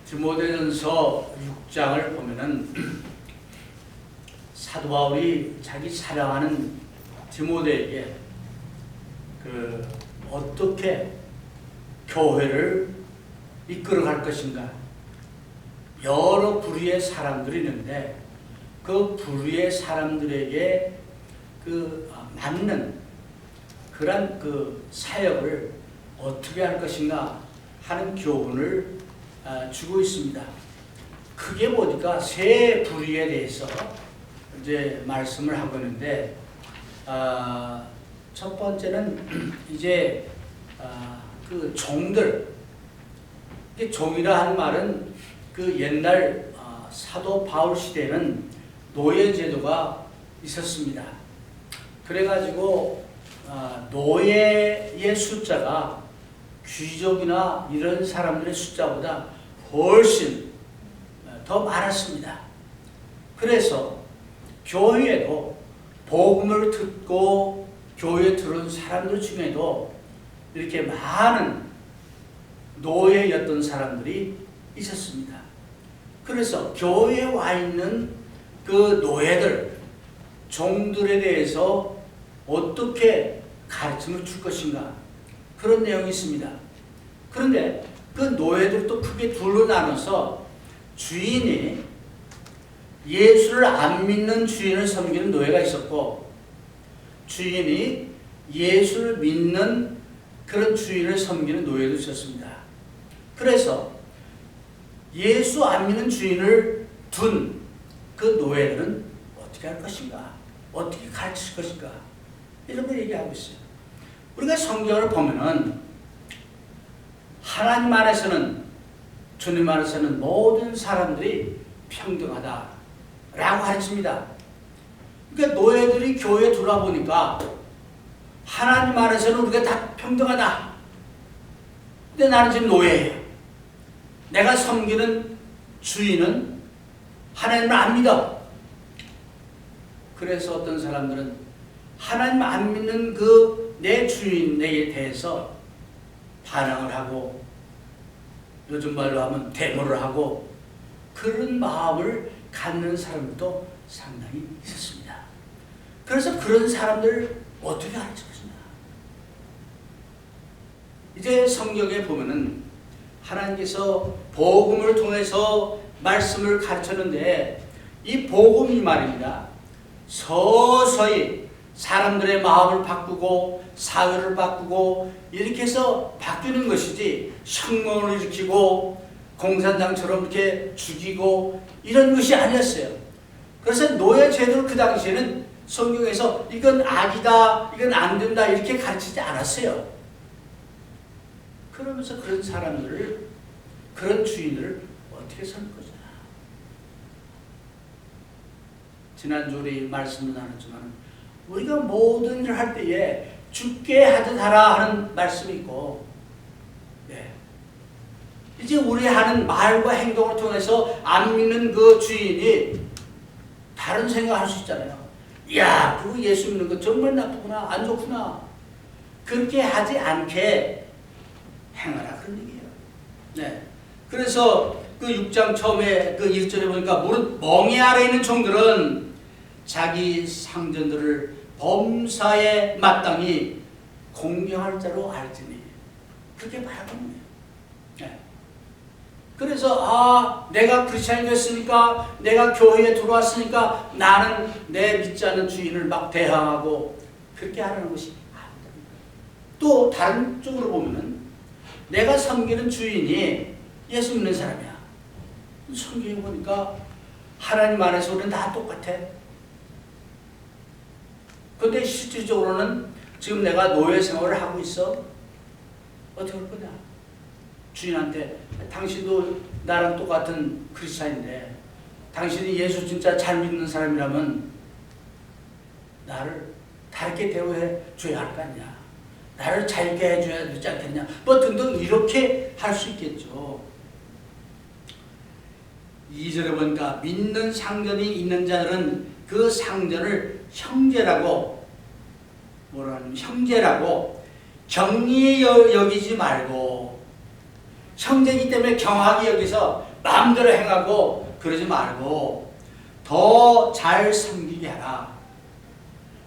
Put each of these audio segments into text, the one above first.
디모데전서 6장을 보면은 사도 바울이 자기 사랑하는 디모데에게 어떻게 교회를 이끌어갈 것인가, 여러 부류의 사람들이 있는데 그 부류의 사람들에게 맞는 그런 사역을 어떻게 할 것인가 하는 교훈을 주고 있습니다. 크게 보니까 세 부류에 대해서 이제 말씀을 하고 있는데, 첫 번째는 이제 종들. 종이라 하는 말은 옛날 사도 바울 시대에는 노예 제도가 있었습니다. 그래가지고 노예의 숫자가 귀족이나 이런 사람들의 숫자보다 훨씬 더 많았습니다. 그래서 교회에도 복음을 듣고 교회에 들어온 사람들 중에도 이렇게 많은 노예였던 사람들이 있었습니다. 그래서 교회에 와 있는 그 노예들, 종들에 대해서 어떻게 가르침을 줄 것인가, 그런 내용이 있습니다. 그런데 그 노예들도 크게 둘로 나눠서 주인이 예수를 안 믿는 주인을 섬기는 노예가 있었고, 주인이 예수를 믿는 그런 주인을 섬기는 노예도 있었습니다. 그래서 예수 안 믿는 주인을 둔 그 노예들은 어떻게 할 것인가, 어떻게 가르칠 것인가, 이런 걸 얘기하고 있어요. 우리가 성경을 보면은 하나님 안에서는, 주님 안에서는 모든 사람들이 평등하다라고 가르칩니다. 그러니까 노예들이 교회에 들어보니까 하나님 안에서는 우리가 다 평등하다. 근데 나는 지금 노예예요. 내가 섬기는 주인은 하나님을 안 믿어. 그래서 어떤 사람들은 하나님 안 믿는 내 주인에 대해서 반항을 하고, 요즘 말로 하면 데모를 하고, 그런 마음을 갖는 사람들도 상당히 있었습니다. 그래서 그런 사람들 어떻게 가르칠 것인가? 이제 성경에 보면은 하나님께서 복음을 통해서 말씀을 가르쳤는데, 이 복음이 말입니다, 서서히 사람들의 마음을 바꾸고 사회를 바꾸고 이렇게 해서 바뀌는 것이지, 혁명을 일으키고 공산당처럼 이렇게 죽이고 이런 것이 아니었어요. 그래서 노예 제도를 그 당시에는 성경에서 이건 악이다, 이건 안 된다 이렇게 가르치지 않았어요. 그러면서 그런 사람들을, 그런 주인들을 어떻게 살 거냐. 지난주 우리 말씀을 나눴지만 우리가 모든 일을 할 때에 죽게 하듯 하라 하는 말씀이 있고, 이제 우리 하는 말과 행동을 통해서 안 믿는 그 주인이 다른 생각을 할 수 있잖아요. 야, 그거 예수 믿는 거 정말 나쁘구나, 안 좋구나. 그렇게 하지 않게 행하라, 그런 얘기예요. 그래서 그 6장 처음에 그 1절에 보니까 무릇 멍에 아래 있는 종들은 자기 상전들을 범사에 마땅히 공경할 자로 알지니, 그렇게 말하는 거예요. 그래서 내가 크리스찬이 됐으니까, 내가 교회에 들어왔으니까 나는 내 믿지 않는 주인을 막 대항하고 그렇게 하라는 것이 아니다. 또 다른 쪽으로 보면은 내가 섬기는 주인이 예수 믿는 사람이야. 성경에 보니까 하나님 안에서 우리는 다 똑같아. 근데 실질적으로는 지금 내가 노예 생활을 하고 있어. 어떻게 할 거냐? 주인한테 당신도 나랑 똑같은 크리스찬인데 당신이 예수 진짜 잘 믿는 사람이라면 나를 다르게 대우해 줘야 할 거 아니냐, 나를 잘게 해줘야 되지 않겠냐, 뭐 등등 이렇게 할 수 있겠죠. 2절에 보니까 믿는 상전이 있는 자들은 그 상전을 형제라고, 뭐라 하냐면 형제라고 경히 여기지 말고, 형제이기 때문에 경하게 여기서 마음대로 행하고 그러지 말고 더 잘 섬기게 하라.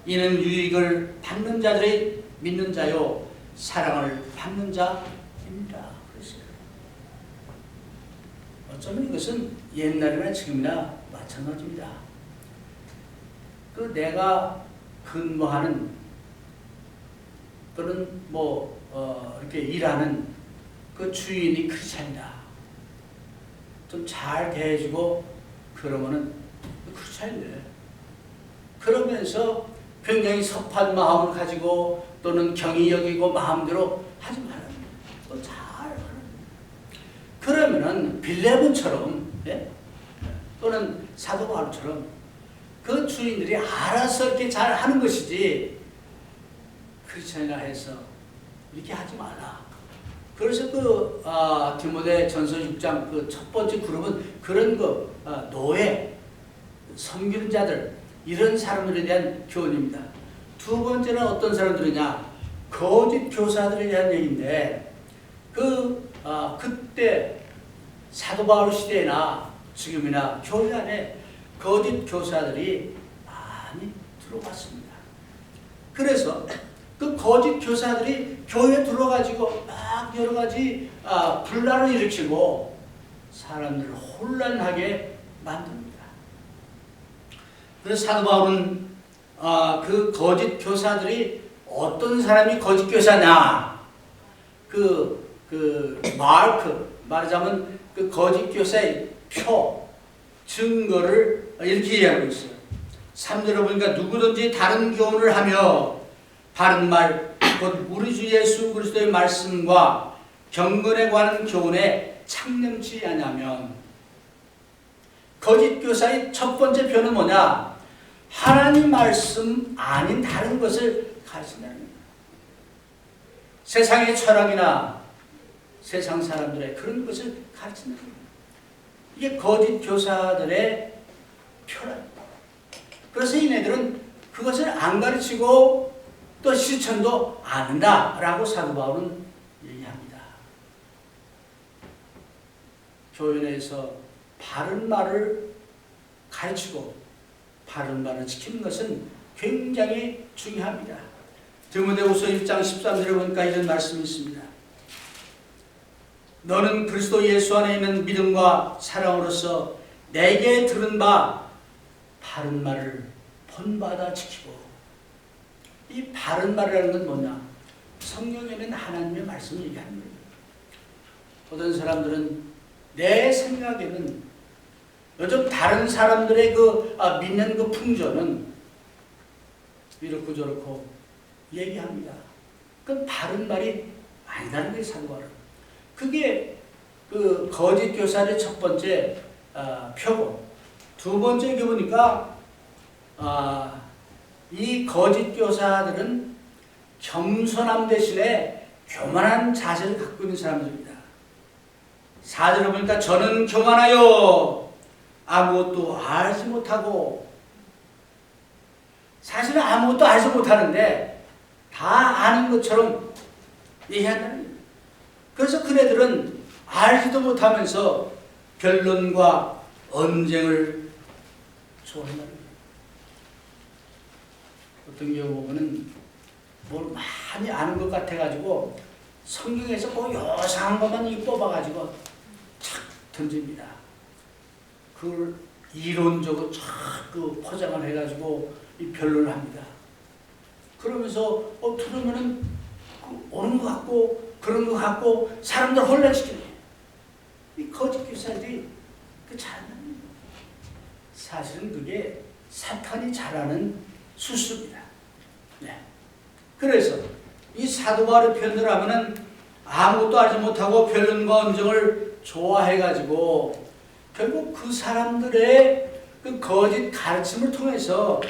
이는 유익을 받는 자들의 믿는 자요 사랑을 받는 자입니다. 그랬어요. 어쩌면 이것은 옛날이나 지금이나 마찬가지입니다. 그 내가 근무하는 또는 이렇게 일하는 그 주인이 크리스찬이다. 좀 잘 대해주고 그러면은 크리스찬이네. 그러면서 굉장히 섭한 마음을 가지고 또는 경이 여기고 마음대로 하지 말아요. 또 잘 하는. 그러면은 빌레몬처럼 또는 사도 바울처럼 그 주인들이 알아서 이렇게 잘 하는 것이지 크리스찬이라 해서 이렇게 하지 말라. 그래서 디모데 전서 6장 그 첫 번째 그룹은 그런 노예, 섬기는 자들 이런 사람들에 대한 교훈입니다. 두 번째는 어떤 사람들이냐? 거짓 교사들에 대한 얘기인데 그때 사도 바울 시대나 지금이나 교회 안에 거짓 교사들이 많이 들어왔습니다. 그래서 그 거짓 교사들이 교회에 들어가지고 막 여러 가지 분란을 일으키고 사람들을 혼란하게 만듭니다. 그래서 사도 바울은 그 거짓 교사들이 어떤 사람이 거짓 교사냐? 마르크 말하자면 그 거짓 교사의 증거를 이렇게 이해하고 있어요. 3절에 보니까 누구든지 다른 교훈을 하며 바른 말, 곧 우리 주 예수 그리스도의 말씀과 경건에 관한 교훈에 창념치 아니하면 거짓 교사의 첫 번째 표현은 뭐냐? 하나님 말씀 아닌 다른 것을 가르친다는 겁니다. 세상의 철학이나 세상 사람들의 그런 것을 가르친다는 겁니다. 이게 거짓 교사들의 표현입니다. 그래서 이네들은 그것을 안 가르치고 또 실천도 안 한다라고 사도 바울은 얘기합니다. 교회 내에서 바른 말을 가르치고 바른 말을 지키는 것은 굉장히 중요합니다. 디모데후서 1장 13절에 보니까 이런 말씀이 있습니다. 너는 그리스도 예수 안에 있는 믿음과 사랑으로서 내게 들은 바 바른 말을 본받아 지키고, 이 바른 말이라는 건 뭐냐? 성경에는 하나님의 말씀을 얘기하는 거예요. 어떤 사람들은 내 생각에는 요즘 다른 사람들의 믿는 그 풍조는 이렇고 저렇고 얘기합니다. 그건 바른 말이 아니라는 거예요, 사도바울은. 그게 그 거짓 교사의 첫 번째 표고, 두 번째 보니까 이 거짓 교사들은 겸손함 대신에 교만한 자세를 갖고 있는 사람들입니다. 4절에 보니까 저는 교만하여 아무것도 알지 못하고, 사실은 아무것도 알지 못하는데 다 아는 것처럼 얘기한다는 거예요. 그래서 그네들은 알지도 못하면서 변론과 언쟁을 좋아한다는 거예요. 어떤 경우 보면은 뭘 많이 아는 것 같아가지고 성경에서 뭐 요상한 것만 뽑아가지고 착 던집니다. 그걸 이론적으로 자꾸 포장을 해가지고 이 변론을 합니다. 그러면서 들으면은 오는 것 같고 그런 것 같고 사람들 혼란시키네. 이 거짓 교사들이 잘하는 거예요. 사실은 그게 사탄이 잘하는 수수입니다. 네. 그래서 이 사도 바울의 표현을 하면은 아무것도 알지 못하고 변론과 언쟁을 좋아해가지고 결국 그 사람들의 그 거짓 가르침을 통해서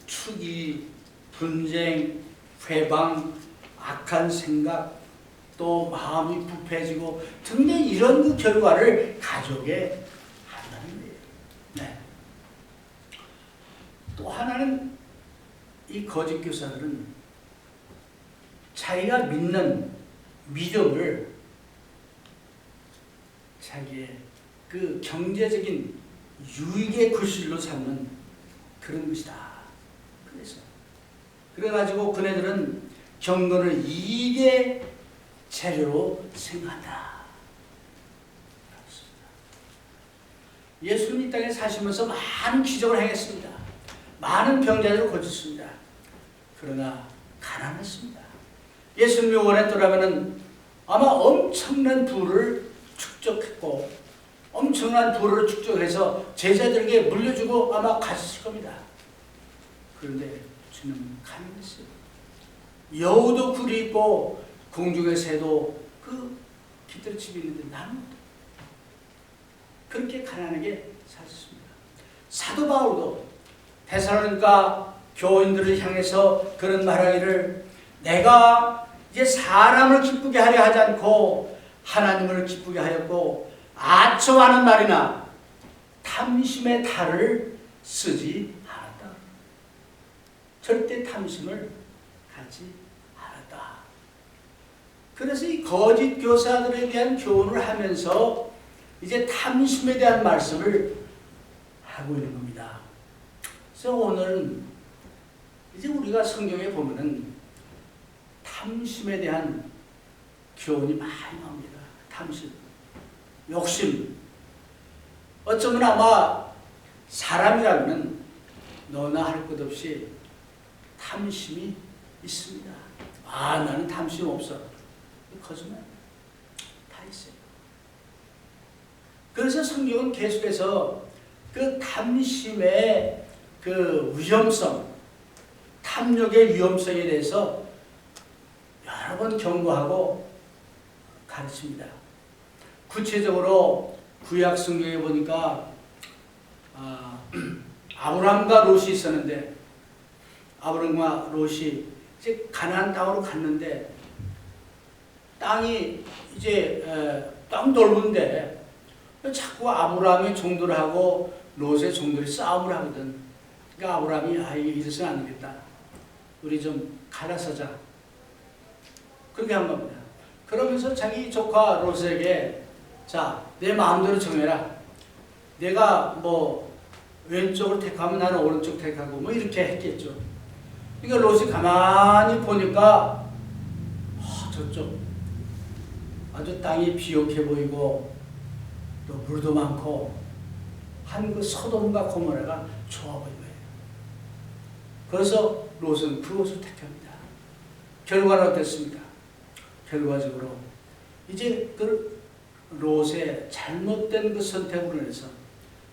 투기, 분쟁, 회방, 악한 생각, 또 마음이 부패해지고 등등 이런 그 결과를 가져오게 한다는 거예요. 네. 또 하나는 이 거짓 교사들은 자기가 믿는 믿음을 자기의 그 경제적인 유익의 구실로 삼는 그런 것이다. 그래가지고 그네들은 경건을 이익의 재료로 생각한다. 예수님 이 땅에 사시면서 많은 기적을 행했습니다. 많은 병자들을 고쳤습니다. 그러나 가난했습니다. 예수님이 원했더라면 아마 엄청난 부를 축적했고 엄청난 부를 축적해서 제자들에게 물려주고 아마 갔을 겁니다. 그런데 주는 가난했어요. 여우도 굴이 있고 공중의 새도 그 깃들 집이 있는데 나는 그렇게 가난하게 사셨습니다. 사도 바울도 데살로니가 교인들을 향해서 그런 말하기를 내가 이제 사람을 기쁘게 하려 하지 않고 하나님을 기쁘게 하였고 아첨하는 말이나 탐심의 탈을 쓰지 않았다. 절대 탐심을 갖지 않았다. 그래서 이 거짓 교사들에 대한 교훈을 하면서 이제 탐심에 대한 말씀을 하고 있는 겁니다. 그래서 오늘은 이제 우리가 성경에 보면은 탐심에 대한 교훈이 많이 나옵니다. 탐심, 욕심. 어쩌면 아마 사람이라면 너나 할 것 없이 탐심이 있습니다. 아, 나는 탐심 없어. 거짓말. 다 있어요. 그래서 성경은 계속해서 그 탐심의 그 위험성, 탐욕의 위험성에 대해서 여러 번 경고하고 가르칩니다. 구체적으로 구약 성경에 보니까 아브람과 롯이 있었는데 아브람과 롯이 이제 가나안 땅으로 갔는데 땅이 이제 땅 넓은데 자꾸 아브람의 종들하고 롯의 종들이 싸움을 하거든. 그러니까 아브람이 이게 이래서는 안 되겠다. 우리 좀 갈라서자. 그렇게 한 겁니다. 그러면서 자기 조카 롯에게 자, 내 마음대로 정해라. 내가 뭐 왼쪽을 택하면 나는 오른쪽 택하고 뭐 이렇게 했겠죠. 그러니까 롯이 가만히 보니까 저쪽 아주 땅이 비옥해 보이고 또 물도 많고 한 그 소돔과 고모라가 좋아 보인 거예요. 그래서 롯은 그곳을 택합니다. 결과는 어땠습니까? 결과적으로 이제 그 롯의 잘못된 그 선택으로 인해서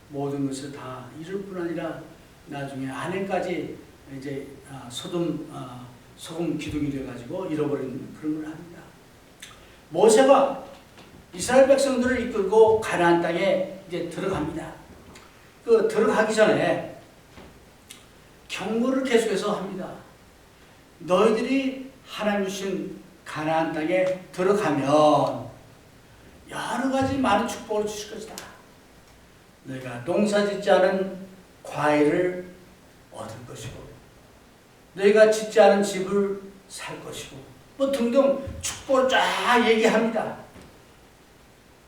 모든 것을 다 잃을 뿐 아니라 나중에 아내까지 이제 소금 기둥이 돼가지고 잃어버리는 그런 걸 합니다. 모세가 이스라엘 백성들을 이끌고 가나안 땅에 이제 들어갑니다. 그 들어가기 전에 경고를 계속해서 합니다. 너희들이 하나님 주신 가나안 땅에 들어가면 여러 가지 많은 축복을 주실 것이다. 너희가 농사짓지 않은 과일을 얻을 것이고 너희가 짓지 않은 집을 살 것이고 뭐 등등 축복을 쫙 얘기합니다.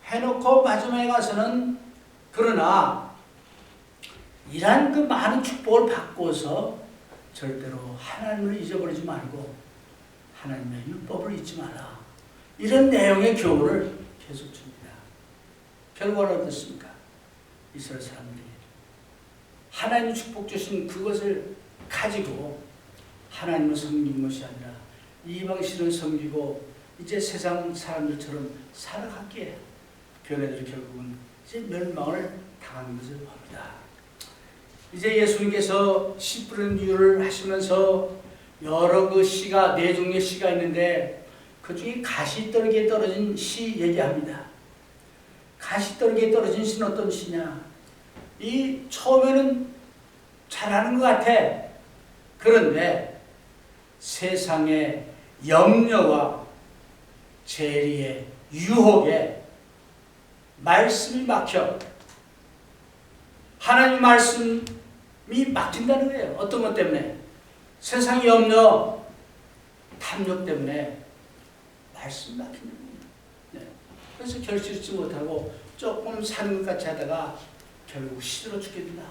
해놓고 마지막에 가서는 그러나 이러한 그 많은 축복을 받고서 절대로 하나님을 잊어버리지 말고 하나님의 율법을 잊지 마라. 이런 내용의 교훈을 계속 줍니다. 결과는 어떻습니까? 이스라엘 사람들이 하나님이 축복 주신 그것을 가지고 하나님을 섬긴 것이 아니라 이방신을 섬기고 이제 세상 사람들처럼 살아갔기에 걔네들이 결국은 이제 멸망을 당한 것을 봅니다. 이제 예수님께서 씨 뿌리는 이유를 하시면서 여러 그 씨가 네 종류의 씨가 있는데 그 중에 가시떨기에 떨어진 씨 얘기합니다. 가시떨기에 떨어진 씨는 어떤 씨냐? 이 처음에는 잘하는 것 같아. 그런데 세상의 염려와 재리의 유혹에 말씀이 막혀 하나님 말씀이 막힌다는 거예요. 어떤 것 때문에? 세상의 염려, 탐욕 때문에 말씀이 막힌다는 거예요. 네. 그래서 결실치 못하고 조금 사는 것 같이 하다가 결국 시들어 죽게 된다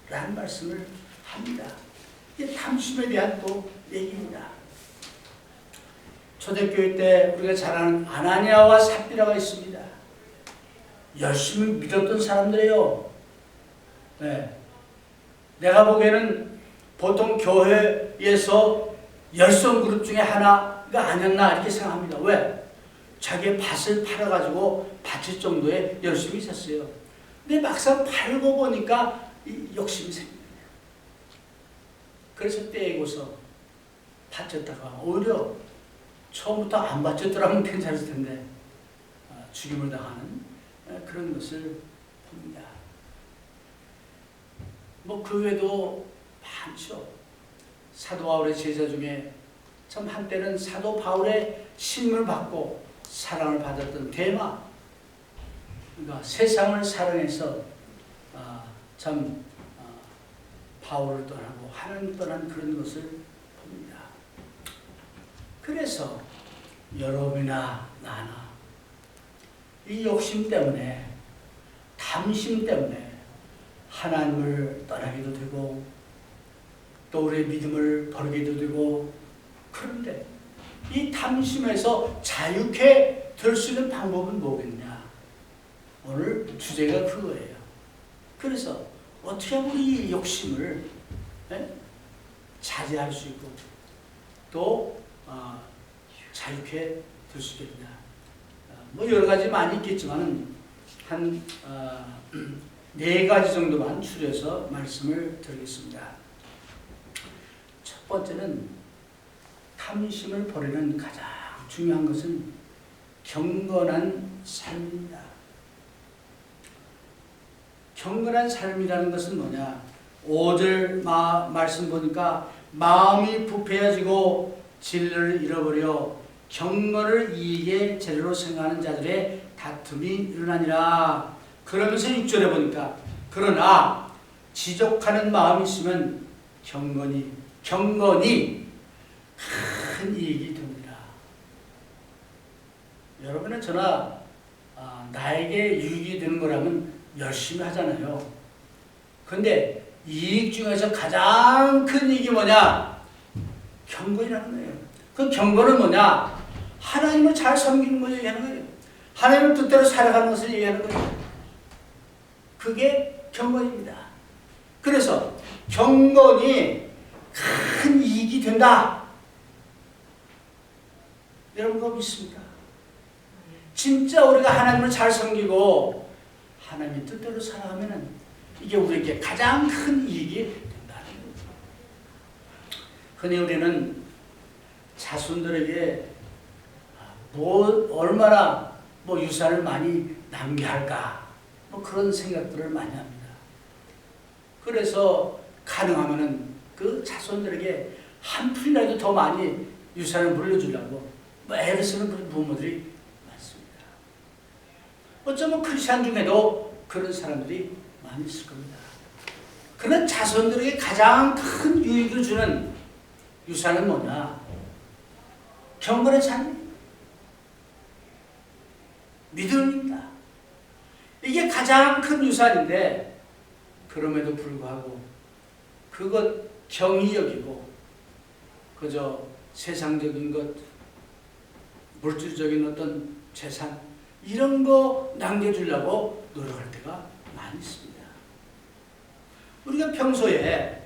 라는 말씀을 합니다. 이게 탐심에 대한 또 얘기입니다. 초대교회 때 우리가 잘 아는 아나니아와 삽비라가 있습니다. 열심히 믿었던 사람들이에요. 네. 내가 보기에는 보통 교회에서 열성 그룹 중에 하나가 아니었나 이렇게 생각합니다. 왜? 자기의 밭을 팔아가지고 바칠 정도의 열심히 있었어요. 근데 막상 팔고 보니까 욕심이 생깁니다. 그래서 떼고서 바쳤다가 오히려 처음부터 안 바쳤더라면 괜찮을 텐데 죽임을 당하는 그런 것을 봅니다. 뭐 그 외에도 많죠. 사도 바울의 제자 중에 참 한때는 사도 바울의 신임을 받고 사랑을 받았던 데마, 그러니까 세상을 사랑해서 바울을 떠나고 하나님을 떠난 그런 것을 봅니다. 그래서 여러분이나 나나 이 욕심 때문에, 탐심 때문에 하나님을 떠나기도 되고 또 우리의 믿음을 버리기도 되고, 그런데 이 탐심에서 자유케 될 수 있는 방법은 뭐겠냐? 오늘 주제가 그거예요. 그래서 어떻게 하면 이 욕심을 자제할 수 있고 또 자유케 될 수 있겠냐? 뭐 여러 가지 많이 있겠지만 한 4가지 정도만 추려서 말씀을 드리겠습니다. 첫 번째는 탐심을 버리는 가장 중요한 것은 경건한 삶입니다. 경건한 삶이라는 것은 뭐냐? 5절 말씀 보니까 마음이 부패해지고 진리를 잃어버려 경건을 이익의 재료로 생각하는 자들의 다툼이 일어나니라. 그러면서 6절에 보니까 그러나 지족하는 마음이 있으면 경건이 큰 이익이 됩니다. 여러분은 저나 나에게 유익이 되는 거라면 열심히 하잖아요. 근데 이익 중에서 가장 큰 이익이 뭐냐? 경건이라는 거예요. 그 경건은 뭐냐? 하나님을 잘 섬기는 것을 얘기하는 거예요. 하나님의 뜻대로 살아가는 것을 얘기하는 거예요. 그게 경건입니다. 그래서 경건이 큰 이익이 된다. 여러분 그거 믿습니까? 진짜 우리가 하나님을 잘 섬기고 하나님의 뜻대로 살아가면 이게 우리에게 가장 큰 이익이 된다는 거죠. 흔히 우리는 자손들에게 얼마나 유산을 많이 남겨야 할까 그런 생각들을 많이 합니다. 그래서 가능하면은 그 자손들에게 한 푼이라도 더 많이 유산을 물려주려고 애를 쓰는 그런 부모들이 많습니다. 어쩌면 크리스찬 중에도 그런 사람들이 많이 있을 겁니다. 그런 자손들에게 가장 큰 유익을 주는 유산은 뭐냐? 경건의 삶, 믿음입니다. 이게 가장 큰 유산인데 그럼에도 불구하고 그것 경히 여기고 그저 세상적인 것, 물질적인 어떤 재산 이런 거 남겨주려고 노력할 때가 많이 있습니다. 우리가 평소에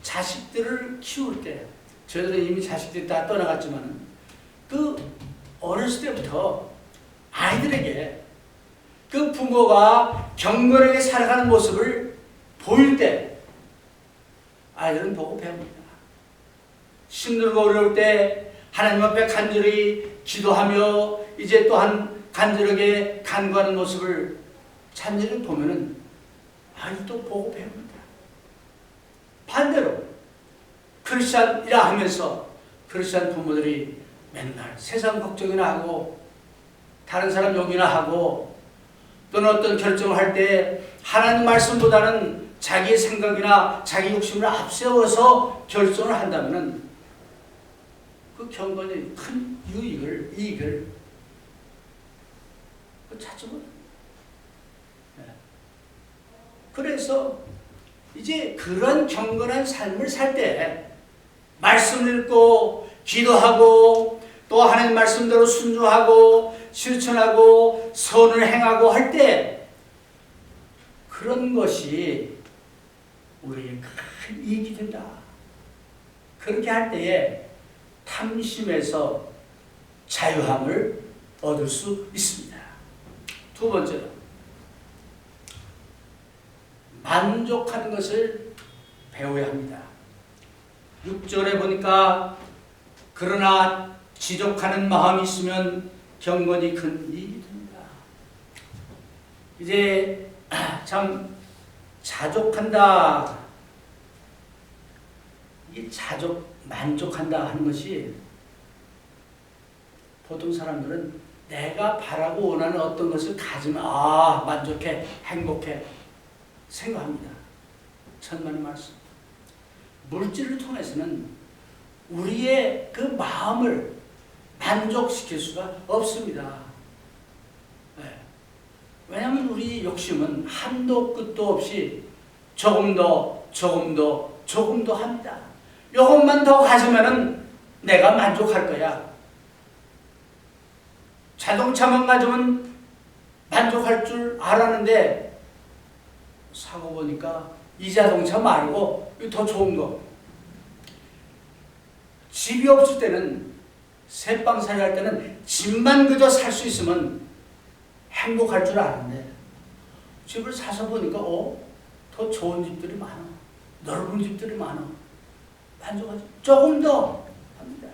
자식들을 키울 때, 저희들은 이미 자식들이 다 떠나갔지만 그 어렸을 때부터 아이들에게 그 부모가 경건하게 살아가는 모습을 보일 때 아이들은 보고 배웁니다. 힘들고 어려울 때 하나님 앞에 간절히 기도하며 이제 또한 간절하게 간구하는 모습을 찬절히 보면은 아이도 보고 배웁니다. 반대로 크리스찬이라 하면서 크리스찬 부모들이 맨날 세상 걱정이나 하고 다른 사람 욕이나 하고 또는 어떤 결정을 할 때 하나님 말씀보다는 자기의 생각이나 자기 욕심을 앞세워서 결정을 한다면은 그 경건이 큰 이익을 찾아버려. 그래서 이제 그런 경건한 삶을 살 때 말씀을 읽고 기도하고 또 하나님 말씀대로 순종하고 실천하고 선을 행하고 할 때 그런 것이 우리에게 큰 이익이 된다. 그렇게 할 때에 탐심에서 자유함을 얻을 수 있습니다. 두 번째로 만족하는 것을 배워야 합니다. 6절에 보니까 그러나 지족하는 마음이 있으면 경건이 큰 이익이 됩니다. 이제 참 자족한다. 이 만족한다 하는 것이 보통 사람들은 내가 바라고 원하는 어떤 것을 가지면 만족해, 행복해 생각합니다. 천만의 말씀. 물질을 통해서는 우리의 그 마음을 만족시킬 수가 없습니다. 네. 왜냐하면 우리 욕심은 한도 끝도 없이 조금 더 합니다. 이것만 더 가지면은 내가 만족할 거야. 자동차만 가지면 만족할 줄 알았는데 사고 보니까 이 자동차 말고 더 좋은 거. 집이 없을 때는 새빵살이 할 때는 집만 그저 살 수 있으면 행복할 줄 아는데 집을 사서 보니까 더 좋은 집들이 많아. 넓은 집들이 많아. 만족하지. 조금 더 합니다.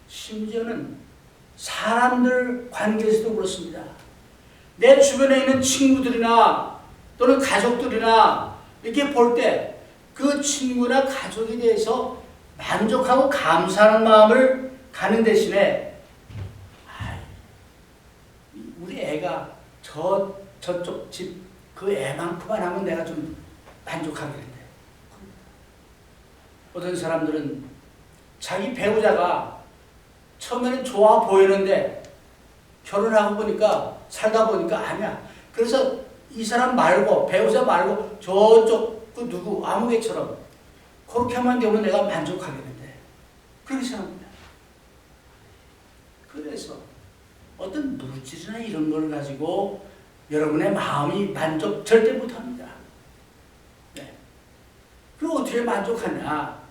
심지어는 사람들 관계에서도 그렇습니다. 내 주변에 있는 친구들이나 또는 가족들이나 이렇게 볼 때 그 친구나 가족에 대해서 만족하고 감사하는 마음을 가는 대신에 우리 애가 저쪽 집 그 애만큼만 하면 내가 좀 만족하겠는데. 어떤 사람들은 자기 배우자가 처음에는 좋아 보이는데 결혼하고 보니까 살다 보니까 아니야. 그래서 이 사람 말고 배우자 말고 저쪽 그 누구 아무개처럼 그렇게만 되면 내가 만족하겠는데 그렇게 생각합니다. 그래서 어떤 물질이나 이런 걸 가지고 여러분의 마음이 만족 절대 못합니다. 네. 그리고 어떻게 만족하냐?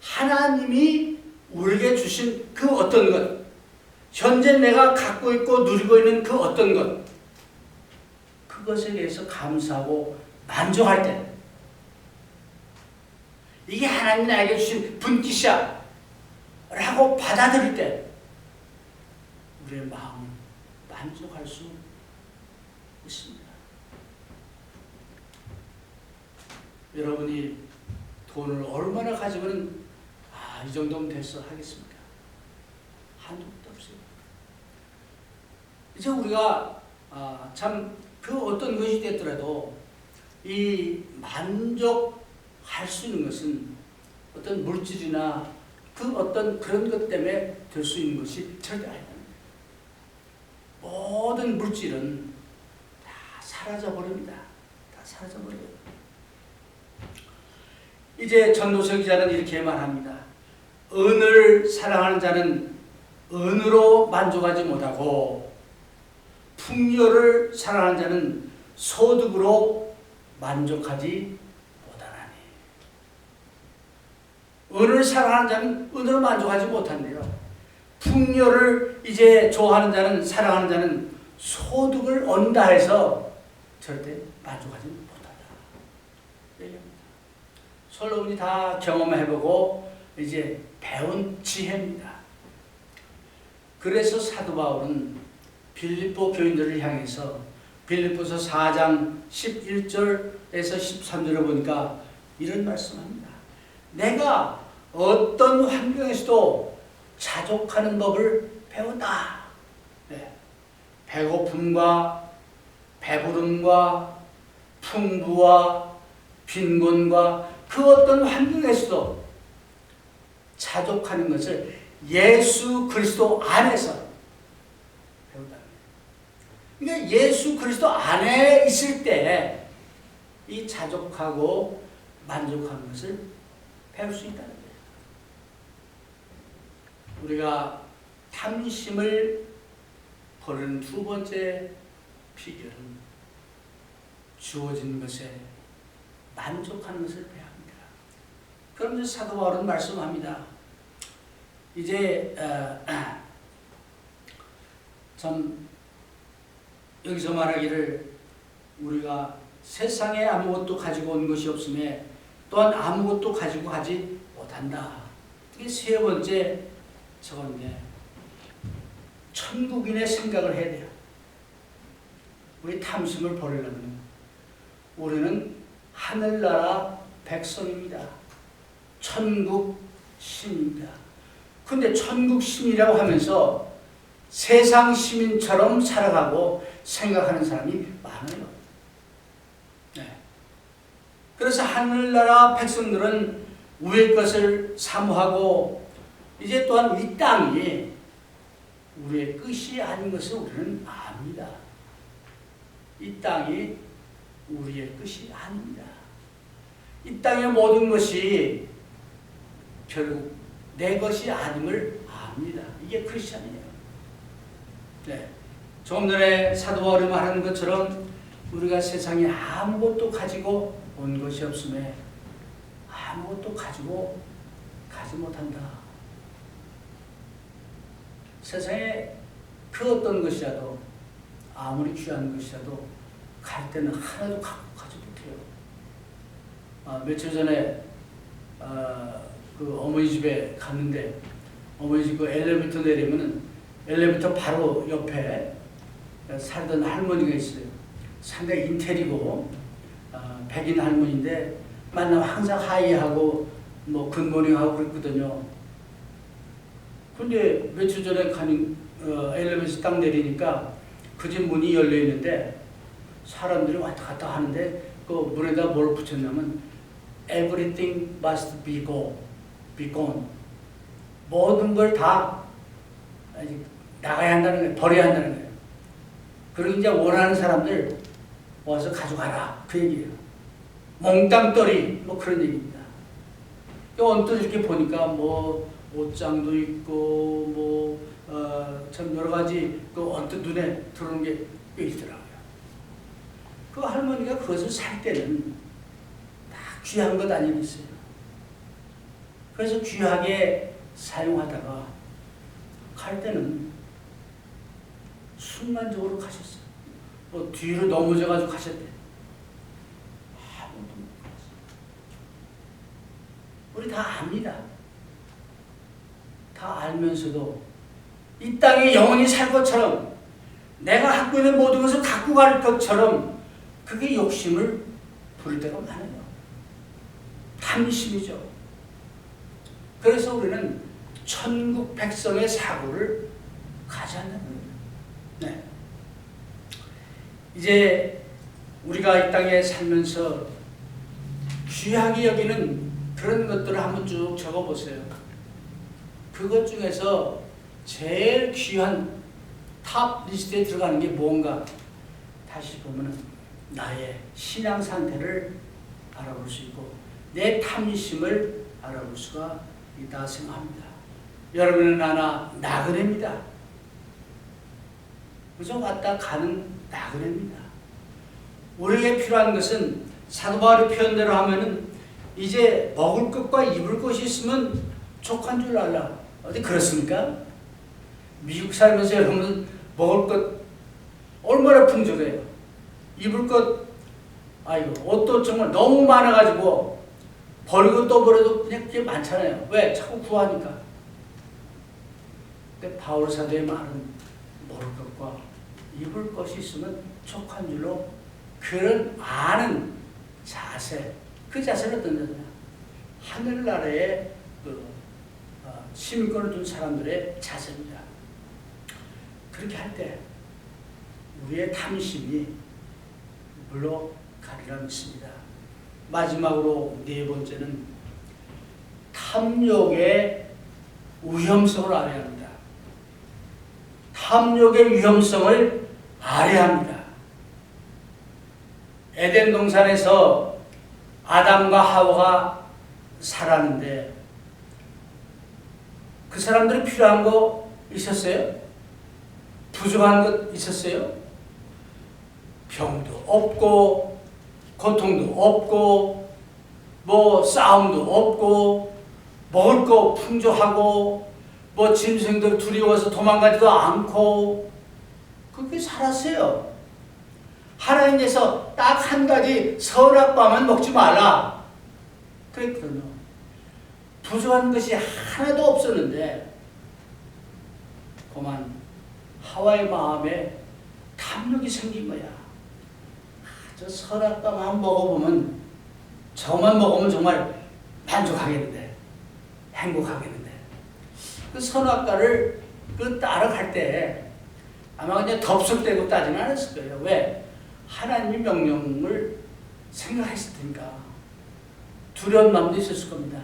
하나님이 우리에게 주신 그 어떤 것, 현재 내가 갖고 있고 누리고 있는 그 어떤 것, 그것에 대해서 감사하고 만족할 때, 이게 하나님이 나에게 주신 분깃이야 라고 받아들일 때 우리의 마음은 만족할 수 있습니다. 여러분이 돈을 얼마나 가지고는 이 정도면 됐어 하겠습니까? 한도 없어요. 이제 우리가 참 그 어떤 것이 됐더라도 이 만족할 수 있는 것은 어떤 물질이나 그 어떤 그런 것 때문에 될 수 있는 것이 절대 아니다. 모든 물질은 다 사라져버립니다. 다 사라져버려요. 이제 전도서 기자는 이렇게 말합니다. 은을 사랑하는 자는 은으로 만족하지 못하고 풍요를 사랑하는 자는 소득으로 만족하지 못하나니. 은을 사랑하는 자는 은으로 만족하지 못한대요. 풍요를 이제 좋아하는 자는 사랑하는 자는 소득을 얻는다 해서 절대 만족하지 못한다. 얘기합니다. 솔로몬이 다 경험해보고 이제 배운 지혜입니다. 그래서 사도 바울은 빌립보 교인들을 향해서 빌립보서 4장 11절에서 13절을 보니까 이런 말씀합니다. 내가 어떤 환경에서도 자족하는 법을 배웠다. 네. 배고픔과 배부름과 풍부와 빈곤과 그 어떤 환경에서도 자족하는 것을 예수 그리스도 안에서 배우다. 그러니까 예수 그리스도 안에 있을 때 이 자족하고 만족하는 것을 배울 수 있다는 거예요. 우리가 탐심을 버리는 두 번째 비결은 주어진 것에 만족하는 것을 배워야 합니다. 그럼 이제 사도 바울은 말씀합니다. 이제 참 여기서 말하기를 우리가 세상에 아무것도 가지고 온 것이 없음에 또한 아무것도 가지고 가지 못한다. 이게 세 번째 저건데 천국인의 생각을 해야 돼요. 우리 탐심을 버리려면 우리는 하늘나라 백성입니다. 천국 시민입니다. 근데 천국 시민이라고 하면서 세상 시민처럼 살아가고 생각하는 사람이 많아요. 네. 그래서 하늘나라 백성들은 위의 것을 사모하고 이제 또한 이 땅이 우리의 끝이 아닌 것을 우리는 압니다. 이 땅이 우리의 끝이 아닙니다. 이 땅의 모든 것이 결국 내 것이 아님을 압니다. 이게 크리스찬이에요. 네. 조금 전에 사도 바울이 말하는 것처럼 우리가 세상에 아무것도 가지고 온 것이 없음에 아무것도 가지고 가지 못한다. 세상에 그 어떤 것이라도 아무리 귀한 것이라도 갈 때는 하나도 갖고 가지 못해요. 며칠 전에 그 어머니 집에 갔는데 어머니 집 그 엘리베이터 내리면은 엘리베이터 바로 옆에 살던 할머니가 있어요. 상당히 인텔이고 백인 할머니인데 만나면 항상 하이하고 뭐 굿모닝하고 그랬거든요. 근데 며칠 전에 가는 엘리베이터 딱 내리니까 그 집 문이 열려 있는데 사람들이 왔다 갔다 하는데 그 문에다 뭘 붙였냐면 Everything must be gone. 모든 걸 다 나가야 한다는 거예요. 버려야 한다는 거예요. 그리고 이제 원하는 사람들 와서 가져가라. 그 얘기예요. 몽땅떨이 뭐 그런 얘기입니다. 언뜻 이렇게 보니까 뭐 옷장도 있고 뭐 참 여러 가지 그 언뜻 눈에 들어오는 게 꽤 있더라고요. 그 할머니가 그것을 살 때는 다 귀한 것 아니겠어요. 그래서 귀하게 사용하다가 갈 때는 순간적으로 가셨어요. 뭐 뒤로 넘어져가지고 가셨대. 아무도 못 갔어요. 우리 다 압니다. 다 알면서도 이 땅에 영원히 살 것처럼 내가 갖고 있는 모든 것을 갖고 갈 것처럼 그게 욕심을 부릴 때가 많아요. 탐심이죠. 그래서 우리는 천국 백성의 사고를 가져야 합니다. 네. 이제 우리가 이 땅에 살면서 귀하게 여기는 그런 것들을 한번 쭉 적어보세요. 그것 중에서 제일 귀한 탑 리스트에 들어가는 게 뭔가 다시 보면 나의 신앙 상태를 알아볼 수 있고 내 탐심을 알아볼 수가 있다 생각합니다. 여러분은 나그네입니다. 그저 왔다 가는 나그네입니다. 우리에게 필요한 것은 사도 바울의 표현대로 하면은 이제 먹을 것과 입을 것이 있으면 족한 줄 알라. 어디 그렇습니까? 미국 살면서 여러분 먹을 것 얼마나 풍족해요. 입을 것 아이고 옷도 정말 너무 많아가지고 버리고 또 버려도 그냥 그게 많잖아요. 왜? 자꾸 구하니까. 근데 바울 사도의 말은 먹을 것과 입을 것이 있으면 족한 줄로 그런 아는 자세, 그 자세는 어떤 자세냐? 하늘나라에 시민권을 둔 사람들의 자세입니다. 그렇게 할 때 우리의 탐심이 물러가리라 믿습니다. 마지막으로 네 번째는 탐욕의 위험성을 알아야 합니다. 탐욕의 위험성을 알아야 합니다. 에덴 동산에서 아담과 하와가 살았는데 그 사람들이 필요한 거 있었어요? 부족한 것 있었어요? 병도 없고 고통도 없고 뭐 싸움도 없고 먹을 거 풍족하고 뭐 짐승들 두려워서 도망가지도 않고 그렇게 살았어요. 하나님께서 딱 한 가지 선악과만 먹지 말라 그랬거든요. 부족한 것이 하나도 없었는데 그만 하와의 마음에 탐욕이 생긴 거야. 저 선악과만 먹어보면 저만 먹으면 정말 만족하겠는데 행복하겠는데 그 선악과를 따라갈 때 아마 그냥 덥석대고 따지는 않았을 거예요. 왜? 하나님의 명령을 생각했을 테니까 두려운 마음도 있었을 겁니다.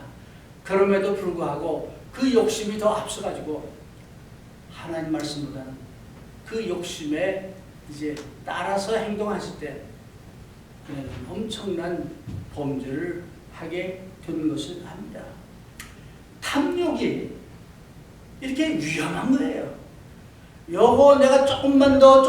그럼에도 불구하고 그 욕심이 더 앞서가지고 하나님 말씀보다는 그 욕심에 이제 따라서 행동했을 때 그는 엄청난 범죄를 하게 되는 것을 압니다. 탐욕이 이렇게 위험한 거예요. 요거 내가 조금만 더